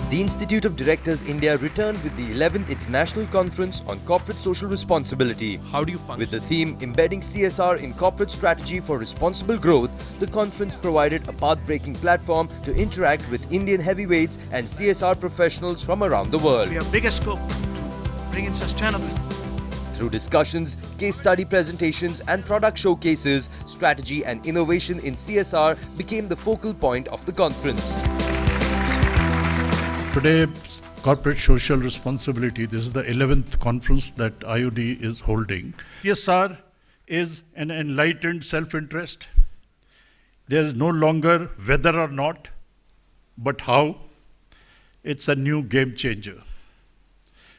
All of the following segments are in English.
The Institute of Directors India returned with the 11th International Conference on Corporate Social Responsibility. How do you function? With the theme Embedding CSR in Corporate Strategy for Responsible Growth, the conference provided a path-breaking platform to interact with Indian heavyweights and CSR professionals from around the world. We have bigger scope to bring in sustainability. Through discussions, case study presentations and product showcases, strategy and innovation in CSR became the focal point of the conference. Today, corporate social responsibility, this is the 11th conference that IOD is holding. CSR is an enlightened self-interest. There is no longer whether or not, but how. It's a new game changer.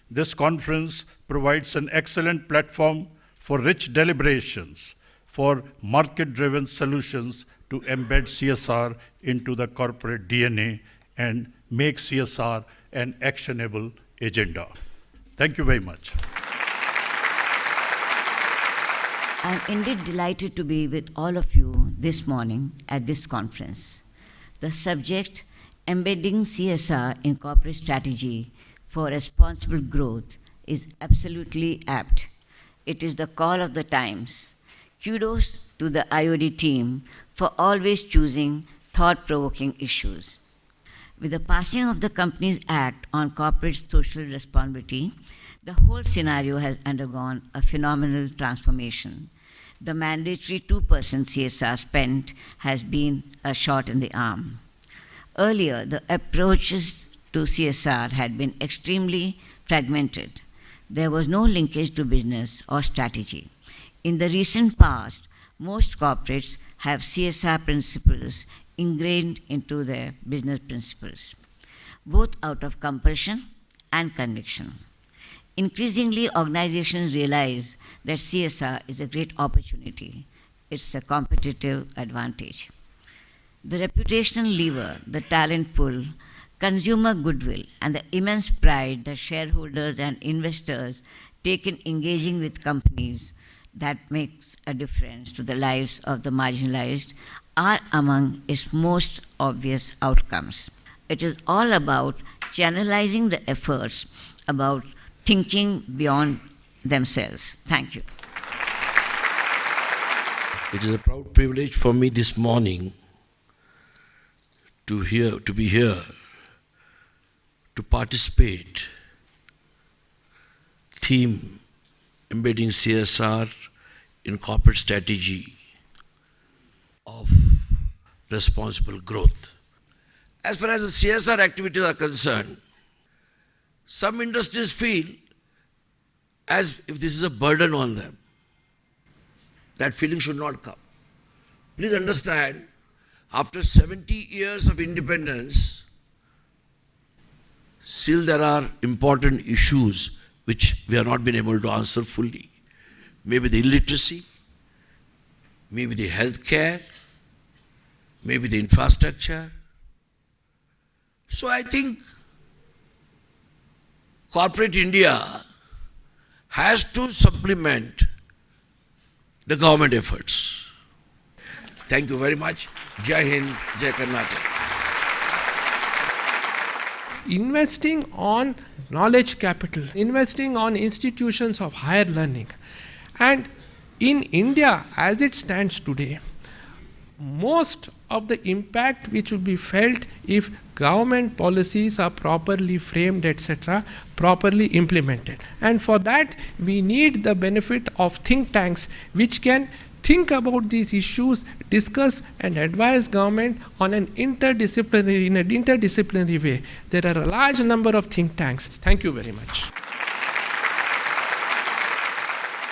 This conference provides an excellent platform for rich deliberations, for market-driven solutions to embed CSR into the corporate DNA and make CSR an actionable agenda. Thank you very much. I'm indeed delighted to be with all of you this morning at this conference. The subject, Embedding CSR in Corporate Strategy for Responsible Growth, is absolutely apt. It is the call of the times. Kudos to the IOD team for always choosing thought-provoking issues. With the passing of the Companies Act on Corporate Social Responsibility, the whole scenario has undergone a phenomenal transformation. The mandatory 2% CSR spend has been a shot in the arm. Earlier, the approaches to CSR had been extremely fragmented. There was no linkage to business or strategy. In the recent past, most corporates have CSR principles ingrained into their business principles, both out of compulsion and conviction. Increasingly, organizations realize that CSR is a great opportunity. It's a competitive advantage. The reputational lever, the talent pool, consumer goodwill, and the immense pride that shareholders and investors take in engaging with companies that makes a difference to the lives of the marginalized are among its most obvious outcomes. It is all about channelizing the efforts, about thinking beyond themselves. Thank you. It is a proud privilege for me this morning to be here, to participate. Theme, Embedding CSR in Corporate Strategy of Responsible Growth. As far as the CSR activities are concerned, some industries feel as if this is a burden on them. That feeling should not come. Please understand, after 70 years of independence, still there are important issues which we have not been able to answer fully. Maybe the illiteracy, maybe the healthcare, maybe the infrastructure. So I think corporate India has to supplement the government efforts. Thank you very much. Jai Hind, Jai Karnataka. Investing on knowledge capital, investing on institutions of higher learning. And in India, as it stands today, most of the impact which will be felt if government policies are properly framed, etc., properly implemented. And for that, we need the benefit of think tanks which can think about these issues, discuss and advise government on in an interdisciplinary way. There are a large number of think tanks. Thank you very much.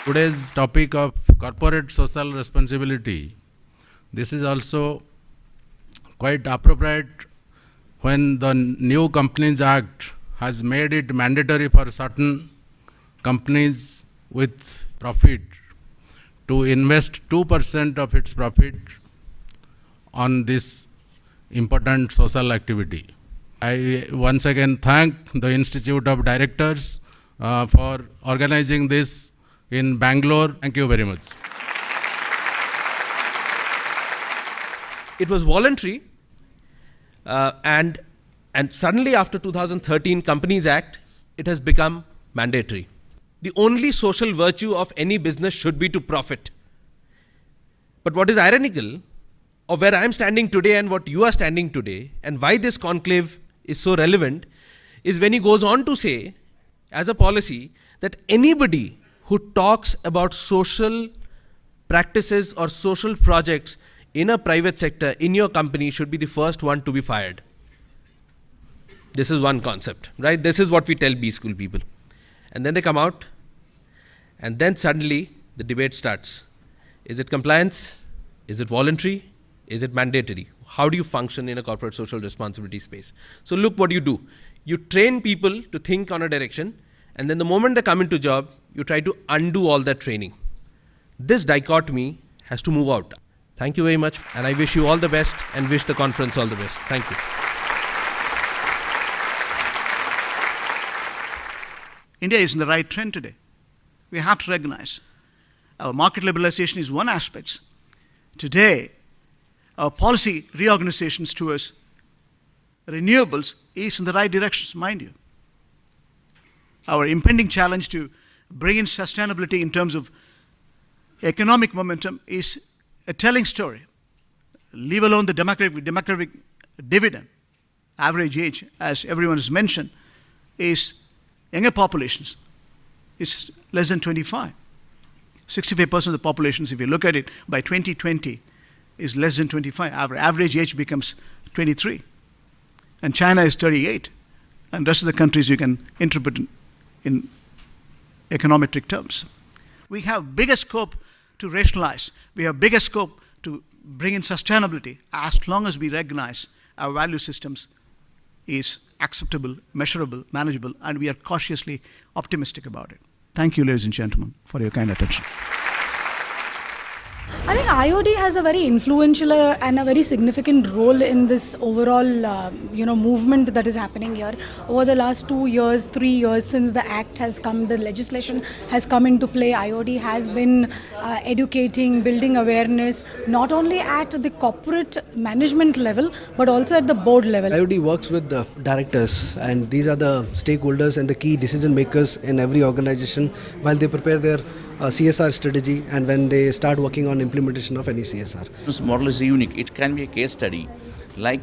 Today's topic of corporate social responsibility, this is also quite appropriate when the new Companies Act has made it mandatory for certain companies with profit to invest 2% of its profit on this important social activity. I once again thank the Institute of Directors for organizing this in Bangalore. Thank you very much. It was voluntary, and suddenly after 2013 Companies Act, it has become mandatory. The only social virtue of any business should be to profit. But what is ironical, of where I am standing today and what you are standing today, and why this conclave is so relevant, is when he goes on to say, as a policy, that anybody who talks about social practices or social projects in a private sector, in your company, should be the first one to be fired. This is one concept, right? This is what we tell B school people. And then they come out, and then suddenly the debate starts. Is it compliance? Is it voluntary? Is it mandatory? How do you function in a corporate social responsibility space? So look what you do. You train people to think on a direction, and then the moment they come into job, you try to undo all that training. This dichotomy has to move out. Thank you very much, and I wish you all the best and wish the conference all the best. Thank you. India is in the right trend today. We have to recognize our market liberalization is one aspect. Today, our policy reorganizations towards renewables is in the right direction, mind you. Our impending challenge to bring in sustainability in terms of economic momentum is a telling story. Leave alone the demographic dividend. Average age, as everyone has mentioned, is younger populations. It's less than 25. 65% of the populations, if you look at it, by 2020, is less than 25. Average age becomes 23. And China is 38. And the rest of the countries you can interpret in econometric terms. We have bigger scope to rationalize. We have bigger scope to bring in sustainability as long as we recognize our value systems is acceptable, measurable, manageable, and we are cautiously optimistic about it. Thank you, ladies and gentlemen, for your kind attention. I think IOD has a very influential and a very significant role in this overall, movement that is happening here. Over the last 2 years, 3 years since the act has come, the legislation has come into play. IOD has been educating, building awareness, not only at the corporate management level, but also at the board level. IOD works with the directors, and these are the stakeholders and the key decision makers in every organization while they prepare their CSR strategy and when they start working on implementation of any CSR. This model is unique. It can be a case study. Like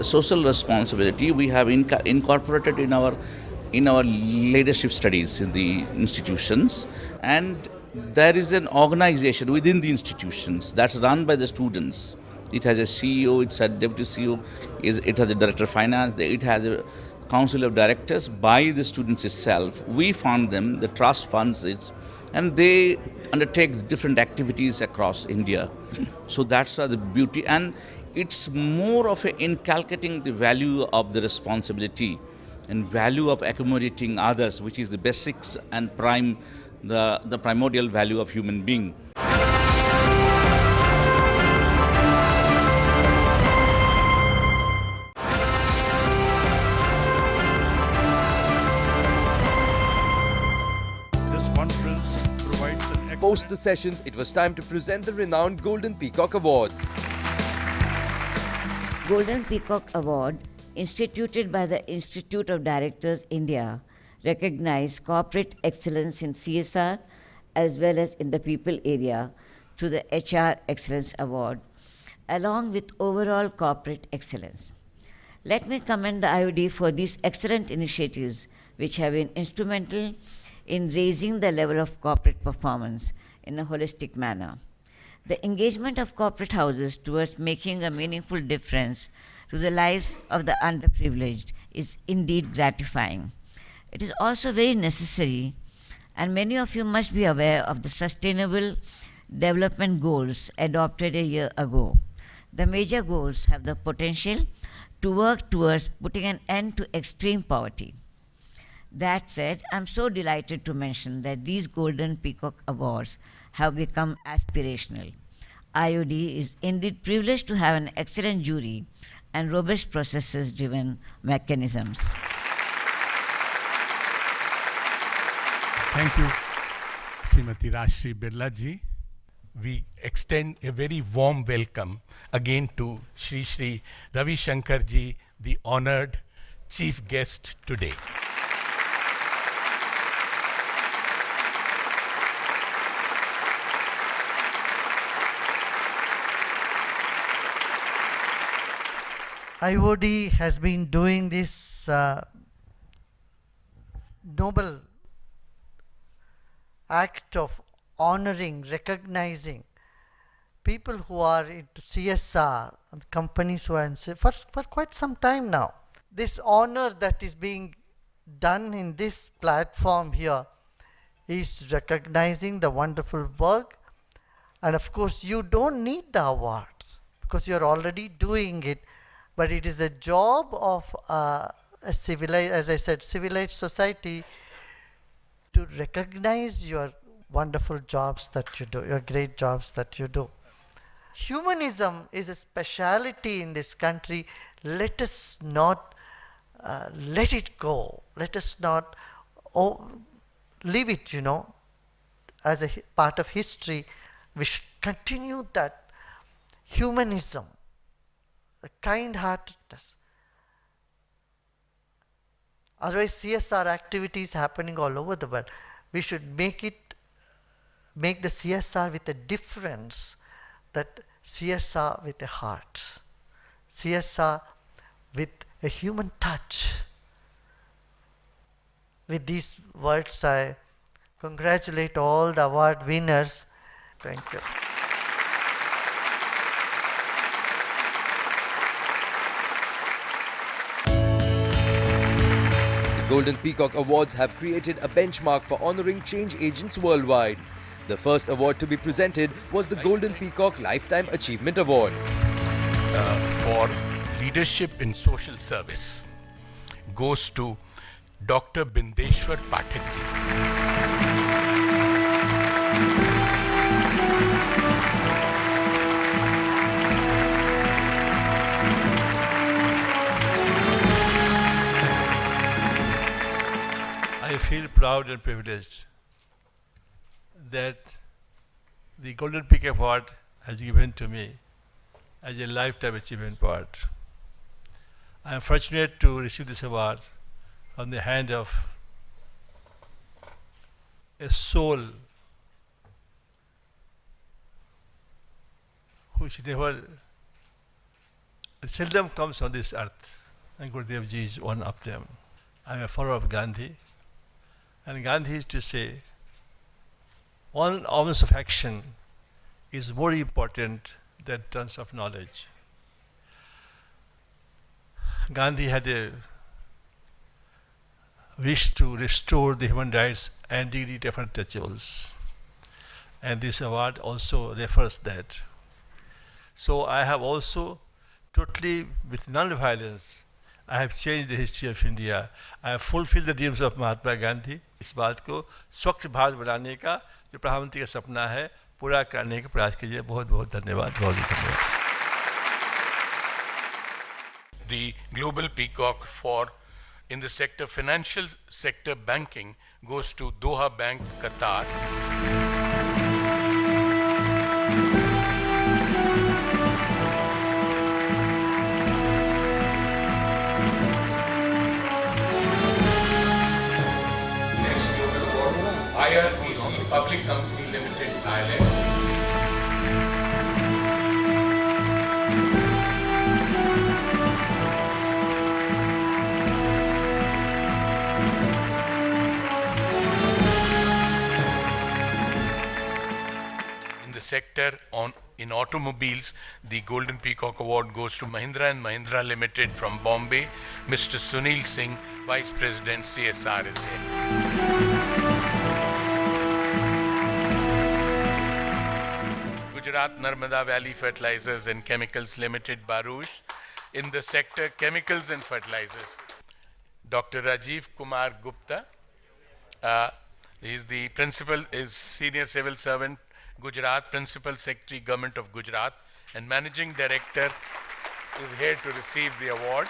social responsibility, we have incorporated in our leadership studies in the institutions, and there is an organization within the institutions that's run by the students. It has a CEO, it's a deputy CEO, it has a director of finance, it has a council of directors by the students itself. We fund them, the trust funds it, and they undertake different activities across India. So that's the beauty, and it's more of inculcating the value of the responsibility and value of accommodating others, which is the basics and the primordial value of human being. Post the sessions, it was time to present the renowned Golden Peacock Awards. Golden Peacock Award, instituted by the Institute of Directors India, recognized corporate excellence in CSR as well as in the people area through the HR Excellence Award, along with overall corporate excellence. Let me commend the IOD for these excellent initiatives which have been instrumental in raising the level of corporate performance in a holistic manner. The engagement of corporate houses towards making a meaningful difference to the lives of the underprivileged is indeed gratifying. It is also very necessary, and many of you must be aware of the Sustainable Development Goals adopted a year ago. The major goals have the potential to work towards putting an end to extreme poverty. That said, I'm so delighted to mention that these Golden Peacock Awards have become aspirational. IOD is indeed privileged to have an excellent jury and robust processes-driven mechanisms. Thank you, Srimati Rashri Birla ji. We extend a very warm welcome again to Shri Ravi Shankar ji, the honored chief guest today. IOD has been doing this noble act of honoring, recognizing people who are into CSR and companies who are in for quite some time now. This honor that is being done in this platform here is recognizing the wonderful work, and of course you don't need the award because you're already doing it. But it is the job of a civilized, as I said, civilized society to recognize your wonderful jobs that you do, your great jobs that you do. Humanism is a speciality in this country. Let us not let it go. Let us not leave it, as a part of history. We should continue that humanism, the kind-heartedness. Otherwise, CSR activities happening all over the world. We should make the CSR with a difference, that CSR with a heart, CSR with a human touch. With these words, I congratulate all the award winners. Thank you. Golden Peacock Awards have created a benchmark for honoring change agents worldwide. The first award to be presented was the Golden Peacock Lifetime Achievement Award. For leadership in social service goes to Dr. Bindeshwar Pathak ji. I feel proud and privileged that the Golden Peacock Award has given to me as a Lifetime Achievement Award. I am fortunate to receive this award from the hand of a soul which seldom comes on this earth, and Gurudev ji is one of them. I am a follower of Gandhi, and Gandhi used to say, 1 ounce of action is more important than tons of knowledge. Gandhi had a wish to restore the human rights and dignity of untouchables. And this award also refers that. So I have also totally, with non-violence, I have changed the history of India. I have fulfilled the dreams of Mahatma Gandhi. इस बात को स्वच्छ भारत बनाने का जो प्रधानमंत्री का सपना है पूरा करने का प्रयास कीजिए. बहुत बहुत धन्यवाद. बहुत धन्यवाद. The Global Peacock for in the sector financial sector banking goes to Doha Bank, Qatar. IRPC Public Company Limited, Thailand. In the sector in automobiles, the Golden Peacock Award goes to Mahindra & Mahindra Limited from Bombay. Mr. Sunil Singh, Vice President CSR is here. Gujarat Narmada Valley Fertilizers and Chemicals Limited, Baruch, in the sector Chemicals and Fertilizers. Dr. Rajiv Kumar Gupta, is Senior Civil Servant, Gujarat, Principal Secretary, Government of Gujarat, and Managing Director, is here to receive the award.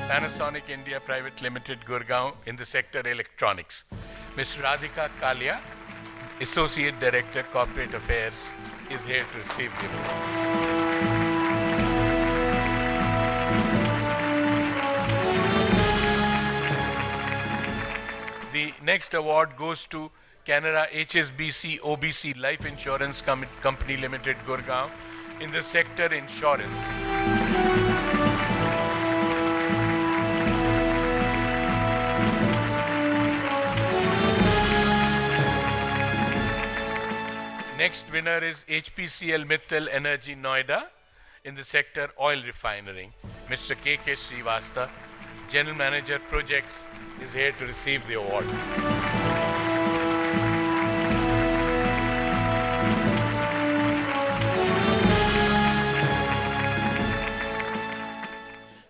Panasonic India Private Limited, Gurgaon, in the sector electronics. Ms. Radhika Kalia, Associate Director, Corporate Affairs, is here to receive the award. The next award goes to Canara HSBC OBC Life Insurance Company Limited, Gurgaon, in the sector insurance. Next winner is HPCL Mittal Energy Noida in the sector oil refinery. Mr. K.K. Srivastava, General Manager Projects, is here to receive the award.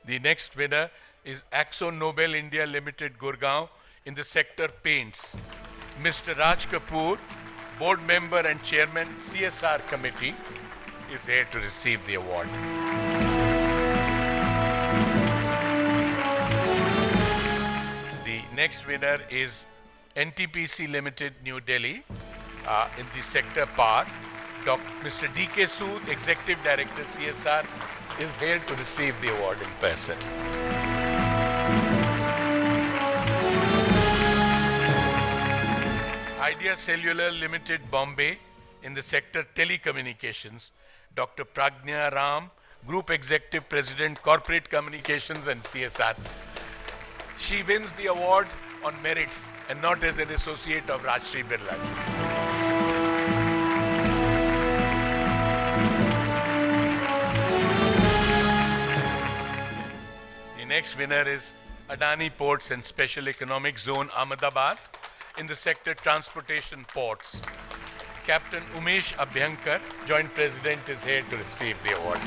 The next winner is Axo Nobel India Limited, Gurgaon, in the sector paints. Mr. Raj Kapoor, Board Member and Chairman, CSR Committee, is here to receive the award. The next winner is NTPC Limited, New Delhi, in the sector power. Mr. D.K. Sood, Executive Director, CSR, is here to receive the award in person. Idea Cellular Limited, Bombay, in the sector telecommunications. Dr. Pragnya Ram, Group Executive President, Corporate Communications and CSR. She wins the award on merits and not as an associate of Rajshri Birla ji. The next winner is Adani Ports and Special Economic Zone, Ahmedabad, in the sector transportation ports. Captain Umesh Abhyankar, Joint President, is here to receive the award.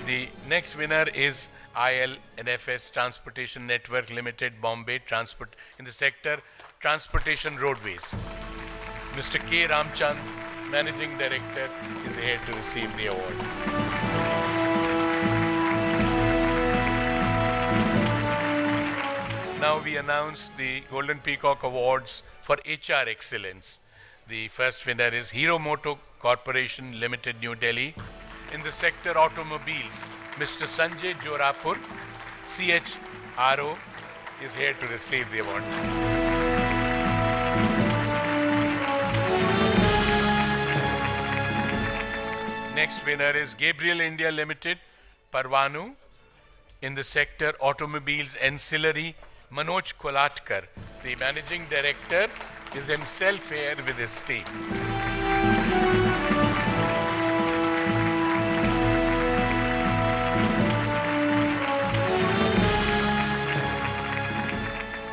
The next winner is IL&FS Transportation Network Limited, Bombay, in the sector transportation roadways. Mr. K. Ramchand, Managing Director, is here to receive the award. Now we announce the Golden Peacock Awards for HR Excellence. The first winner is Hero Moto Corporation Limited, New Delhi. In the sector automobiles, Mr. Sanjay Jorapur, CHRO, is here to receive the award. Next winner is Gabriel India Limited, Parvanu. In the sector automobiles ancillary, Manoj Kolatkar, the Managing Director, is himself here with his team.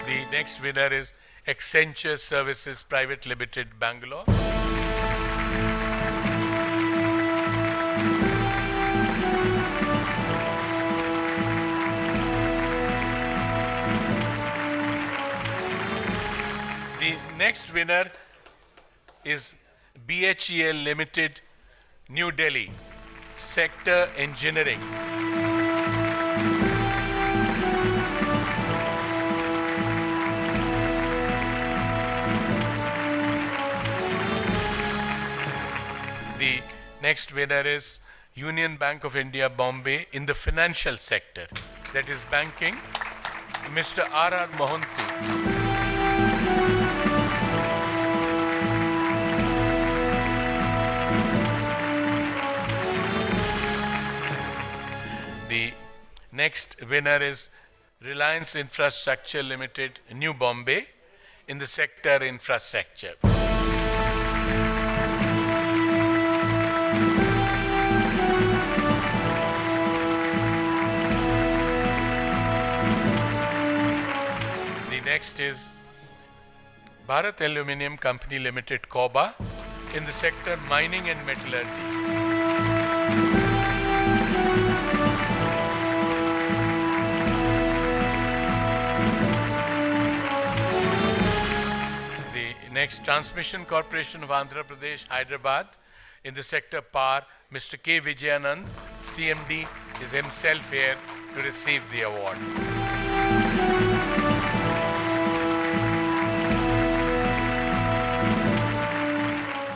The next winner is Accenture Services Private Limited, Bangalore. The next winner is BHEL Limited, New Delhi, Sector Engineering. The next winner is Union Bank of India, Bombay, in the financial sector, that is banking, Mr. R.R. Mohanty. The next winner is Reliance Infrastructure Limited, New Bombay, in the sector infrastructure. next is Bharat Aluminium Company Limited, Koba, in the sector mining and metallurgy. The next, Transmission Corporation of Andhra Pradesh, Hyderabad, in the sector power, Mr. K. Vijayanand, CMD, is himself here to receive the award.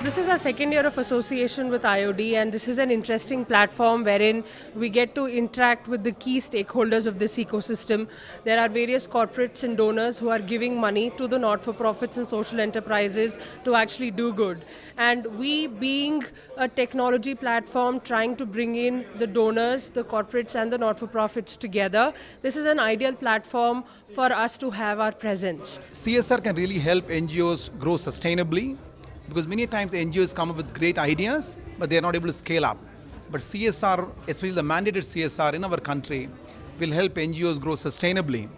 This is our second year of association with IOD, and this is an interesting platform wherein we get to interact with the key stakeholders of this ecosystem. There are various corporates and donors who are giving money to the not-for-profits and social enterprises to actually do good. And we, being a technology platform trying to bring in the donors, the corporates and the not-for-profits together, this is an ideal platform for us to have our presence. CSR can really help NGOs grow sustainably, because many times NGOs come up with great ideas, but they are not able to scale up. But CSR, especially the mandated CSR in our country, will help NGOs grow sustainably.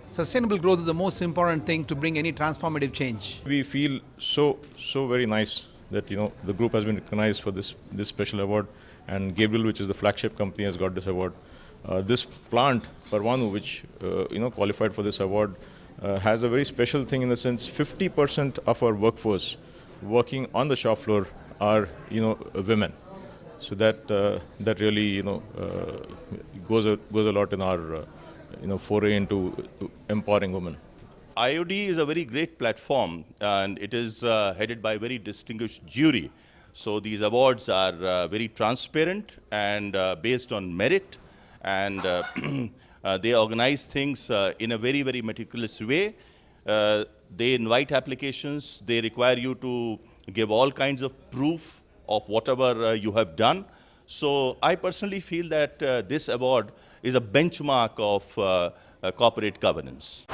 Sustainable growth is the most important thing to bring any transformative change. We feel so very nice that the group has been recognized for this special award, and Gabriel, which is the flagship company, has got this award. This plant, Parvanu, which qualified for this award, has a very special thing in the sense 50% of our workforce working on the shop floor are women, so that really goes a lot in our foray into empowering women. IOD is a very great platform, and it is headed by a very distinguished jury. So these awards are very transparent and based on merit, and they organize things in a very meticulous way. They invite applications, they require you to give all kinds of proof of whatever you have done. So I personally feel that this award is a benchmark of corporate governance.